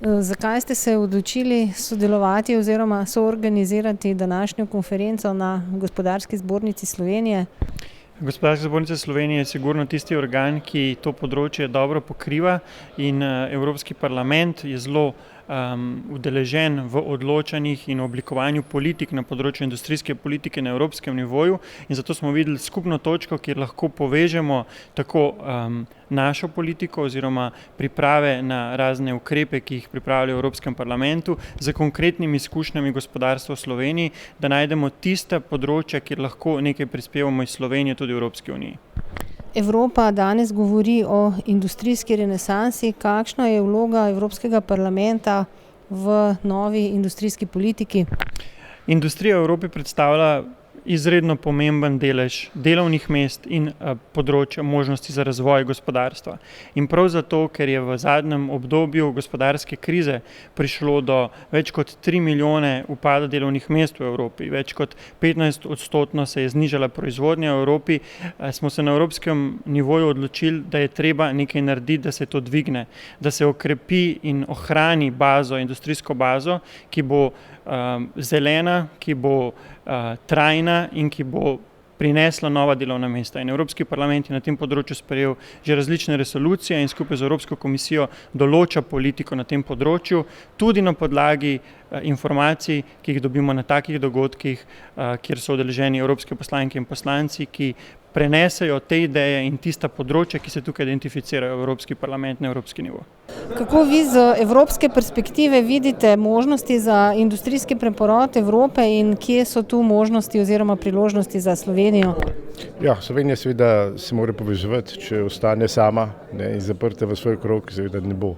Zakaj ste se odločili sodelovati oziroma soorganizirati današnjo konferenco na Gospodarski zbornici Slovenije? Gospodarska zbornica Slovenije je sigurno tisti organ, ki to področje dobro pokriva, in Evropski parlament je zelo udeležen v odločanjih in oblikovanju politik na področju industrijske politike na evropskem nivoju, in zato smo videli skupno točko, kjer lahko povežemo tako našo politiko oziroma priprave na razne ukrepe, ki jih pripravlja v Evropskem parlamentu, z konkretnimi izkušnjami gospodarstva v Sloveniji, da najdemo tista področja, kjer lahko nekaj prispevamo iz Slovenije tudi v Evropski uniji. Evropa danes govori o industrijski renesansi. Kakšna je vloga Evropskega parlamenta v novi industrijski politiki? Industrija v Evropi predstavlja izredno pomemben delež delovnih mest in področja možnosti za razvoj gospodarstva. In prav zato, ker je v zadnjem obdobju gospodarske krize prišlo do več kot 3 milijone upada delovnih mest v Evropi, več kot 15% se je znižala proizvodnja v Evropi, smo se na evropskem nivoju odločili, da je treba nekaj narediti, da se to dvigne, da se okrepi in ohrani bazo, industrijsko bazo, ki bo zelena, ki bo trajna in ki bo prinesla nova delovna mesta. In Evropski parlament je na tem področju sprejel že različne resolucije in skupaj z Evropsko komisijo določa politiko na tem področju, tudi na podlagi informacij, ki jih dobimo na takih dogodkih, kjer so udeleženi evropske poslanke in poslanci, ki prenesejo te ideje in tista področja, ki se tukaj identificirajo v Evropski parlament na evropski nivo. Kako vi z evropske perspektive vidite možnosti za industrijski preporod Evrope in kje so tu možnosti oziroma priložnosti za Slovenijo? Ja, Slovenija seveda se mora povezovati, če ostane sama in zaprta v svoj krog, seveda ne bo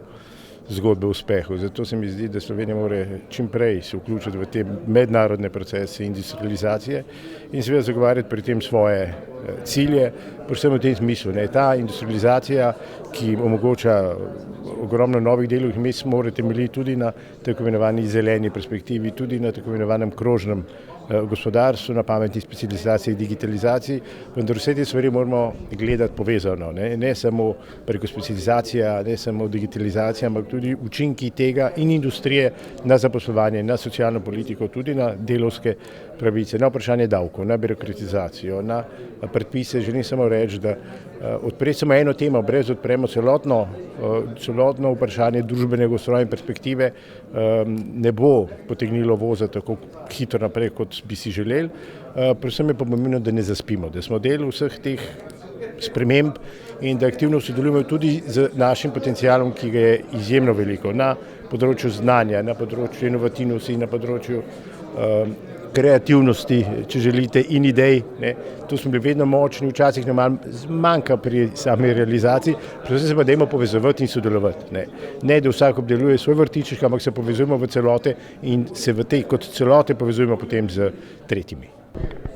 zgodbe o uspehu. Zato se mi zdi, da Slovenija mora čim prej se vključiti v te mednarodne procese industrializacije in seveda zagovarjati pri tem svoje cilje, predvsem v tem smislu. Ta industrializacija, ki omogoča ogromno novih delovnih mest, mora temeljiti tudi na tako imenovani zeleni perspektivi, tudi na tako imenovanem krožnem gospodarstvu, na pametni specializaciji, digitalizaciji, vendar vse te stvari moramo gledati povezano. Ne samo preko specializacije, ne samo digitalizacije, ampak tudi učinki tega in industrije na zaposlovanje, na socialno politiko, tudi na delovske pravice, na vprašanje davkov, na birokratizacijo, na predpise. Želim samo reči, da odpreti samo eno temo, brez odpremo celotno vprašanje družbene gospodarske perspektive, ne bo potegnilo voza tako hitro naprej, kot bi si želeli. Predvsem je pomembno, da ne zaspimo, da smo del vseh teh sprememb in da aktivno sodelujemo tudi z našim potencialom, ki ga je izjemno veliko na področju znanja, na področju inovativnosti, na področju kreativnosti, če želite, in idej. Tu smo bili vedno močni, včasih nam manjka pri sami realizaciji, predvsem se pa dajmo povezovati in sodelovati. Ne, da vsak obdeluje svoj vrtiček, ampak se povezujemo v celote in se v tej kot celote povezujemo potem z tretjimi.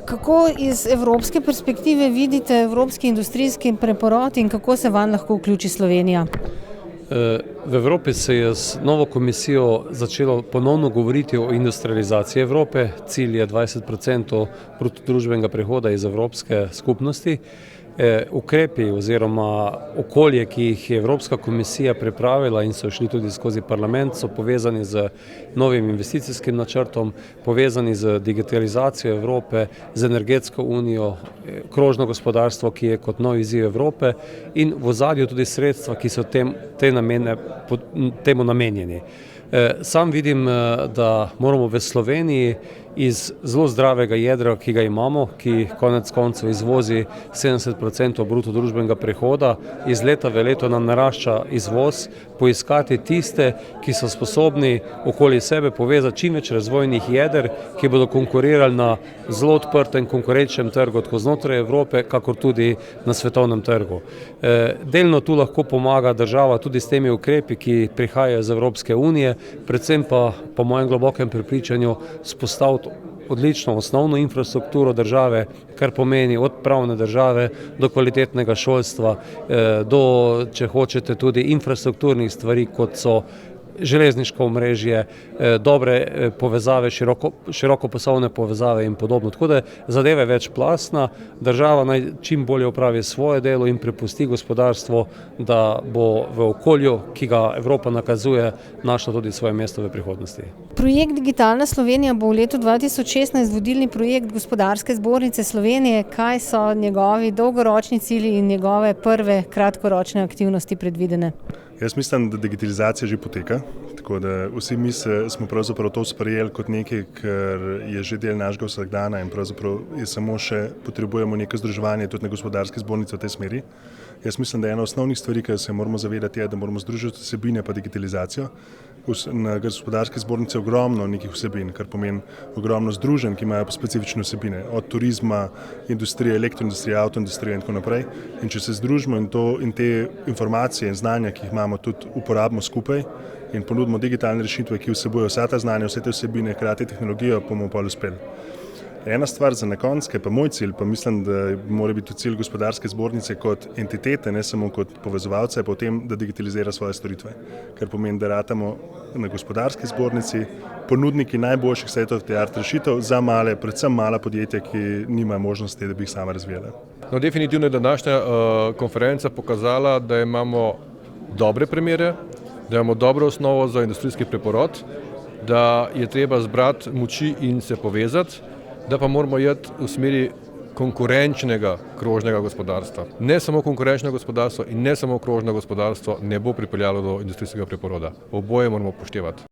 Kako iz evropske perspektive vidite evropski industrijski preporod in kako se vanj lahko vključi Slovenija? V Evropi se je z novo komisijo začelo ponovno govoriti o industrializaciji Evrope. Cilj je 20% bruto družbenega prihoda iz Evropske skupnosti. Ukrepi oziroma okolje, ki jih je Evropska komisija pripravila in so šli tudi skozi parlament, so povezani z novim investicijskim načrtom, povezani z digitalizacijo Evrope, z energetsko unijo, krožno gospodarstvo, ki je kot nov izziv Evrope, in v ozadju tudi sredstva, ki so temu namenjeni. Sam vidim, da moramo v Sloveniji iz zelo zdravega jedra, ki ga imamo, ki konec koncev izvozi 70% bruto družbenega prihoda, iz leta v leto nam narašča izvoz, poiskati tiste, ki so sposobni okoli sebe povezati čim več razvojnih jeder, ki bodo konkurirali na zelo odprtem konkurenčnem trgu, tako znotraj Evrope, kakor tudi na svetovnem trgu. Delno tu lahko pomaga država tudi s temi ukrepi, ki prihajajo iz Evropske unije, predvsem pa po mojem globokem prepričanju spostaviti odlično osnovno infrastrukturo države, kar pomeni od pravne države do kvalitetnega šolstva, do, če hočete, tudi infrastrukturnih stvari, kot so železniško omrežje, dobre povezave, širokopasovne povezave in podobno. Tako da zadeva je večplastna, država naj čim bolje opravi svoje delo in prepusti gospodarstvo, da bo v okolju, ki ga Evropa nakazuje, našla tudi svoje mesto v prihodnosti. Projekt Digitalna Slovenija bo v letu 2016 vodilni projekt Gospodarske zbornice Slovenije. Kaj so njegovi dolgoročni cilji in njegove prve kratkoročne aktivnosti predvidene? Jaz mislim, da digitalizacija že poteka, tako da vsi mi smo pravzaprav to sprejeli kot nekaj, kar je že del našega vsakdana in pravzaprav je samo še potrebujemo neko združevanje tudi na Gospodarski zbornici v tej smeri. Jaz mislim, da je ena osnovnih stvari, ki se moramo zavedati, je, da moramo združiti vsebine pa digitalizacijo. Na Gospodarski zbornici je ogromno nekih vsebin, kar pomeni ogromno združenj, ki imajo specifične vsebine, od turizma, industrije, elektroindustrije, avtoindustrije in tako naprej. In če se združimo in te informacije in znanja, ki jih imamo, tudi uporabimo skupaj in ponudimo digitalne rešitve, ki vsebujejo vsa ta znanja, vse te vsebine, hkrati tehnologijo, bomo pa uspeli. Ena stvar za na konec, ki je pa moj cilj, pa mislim, da mora biti cilj Gospodarske zbornice kot entitete, ne samo kot povezovalce, je pa v tem, da digitalizira svoje storitve. Kar pomeni, da ratamo na Gospodarski zbornici ponudniki najboljših state-of-the-art rešitev za male, predvsem mala podjetja, ki nimajo možnosti, da bi jih sama razvijala. No, definitivno je današnja konferenca pokazala, da imamo dobre primere, da imamo dobro osnovo za industrijski preporod, da je treba zbrati moči in se povezati, da pa moramo iti v smeri konkurenčnega krožnega gospodarstva. Ne samo konkurenčno gospodarstvo in ne samo krožno gospodarstvo ne bo pripeljalo do industrijskega preporoda. Oboje moramo upoštevati.